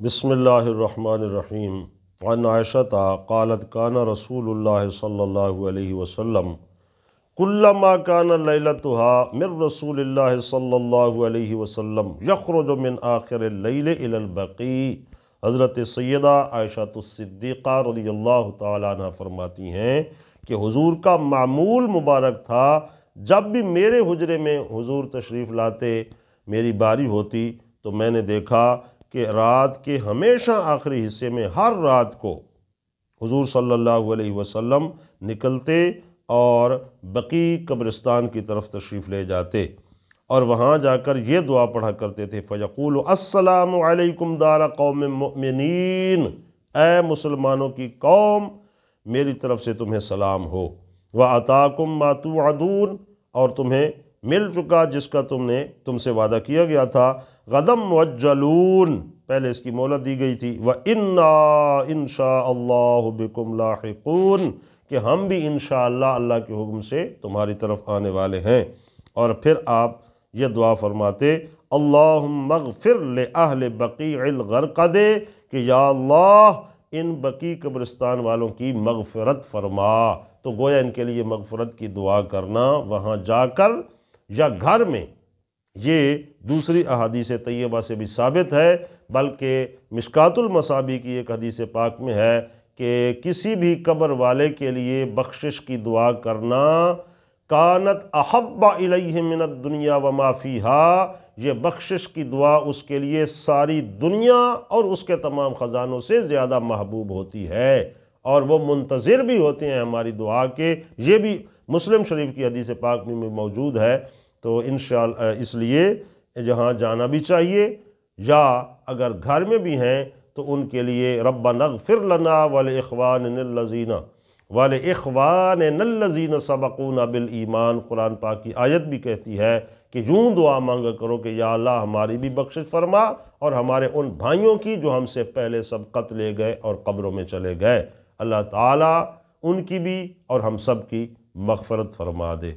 بسم اللہ الرحمن الرحیم عن عائشۃ قالت کان رسول اللہ صلی اللہ علیہ وسلم کلما کان لیلتها من رسول اللہ صلی اللہ علیہ وسلم یخرج من آخر اللیل الی البقیع۔ حضرت سیدہ عائشہ الصدیقہ رضی اللہ تعالیٰ عنہ فرماتی ہیں کہ حضور کا معمول مبارک تھا، جب بھی میرے حجرے میں حضور تشریف لاتے، میری باری ہوتی تو میں نے دیکھا کہ رات کے ہمیشہ آخری حصے میں ہر رات کو حضور صلی اللہ علیہ وسلم نکلتے اور بقیع قبرستان کی طرف تشریف لے جاتے اور وہاں جا کر یہ دعا پڑھا کرتے تھے، فَيَقُولُ السلام علیکم دار قوم مؤمنین، اے مسلمانوں کی قوم میری طرف سے تمہیں سلام ہو، وَأَتَاكُمْ مَا تُوعَدُونَ، اور تمہیں مل چکا جس کا تم سے وعدہ کیا گیا تھا، غدم مُوَجَّلُونَ، پہلے اس کی مہلت دی گئی تھی، وَإِنَّا إِن شَاءَ اللَّهُ بِكُمْ لَاحِقُونَ، کہ ہم بھی انشاءاللہ اللہ کے حکم سے تمہاری طرف آنے والے ہیں۔ اور پھر آپ یہ دعا فرماتے، اللہم اغفر لأہل بقیع الغرقد، کہ یا اللہ ان بقیع قبرستان والوں کی مغفرت فرما۔ تو گویا ان کے لیے مغفرت کی دعا کرنا وہاں جا کر یا گھر میں، یہ دوسری احادیث طیبہ سے بھی ثابت ہے، بلکہ مشکوٰۃ المصابیح کی ایک حدیث پاک میں ہے کہ کسی بھی قبر والے کے لیے بخشش کی دعا کرنا کانت احب الیہ من الدنیا وما فیہا، یہ بخشش کی دعا اس کے لیے ساری دنیا اور اس کے تمام خزانوں سے زیادہ محبوب ہوتی ہے، اور وہ منتظر بھی ہوتے ہیں ہماری دعا کے۔ یہ بھی مسلم شریف کی حدیث پاک میں موجود ہے۔ تو انشاءاللہ اس لیے جہاں جانا بھی چاہیے، یا اگر گھر میں بھی ہیں تو ان کے لیے ربنا اغفر لنا وَلِإِخْوَانِنَا الَّذِينَ سَبَقُونَا بِالْإِيمَانِ، قرآن پاک کی آیت بھی کہتی ہے کہ یوں دعا مانگا کرو کہ یا اللہ ہماری بھی بخشش فرما اور ہمارے ان بھائیوں کی جو ہم سے پہلے سبقت لے گئے اور قبروں میں چلے گئے، اللہ تعالیٰ ان کی بھی اور ہم سب کی مغفرت فرما دے۔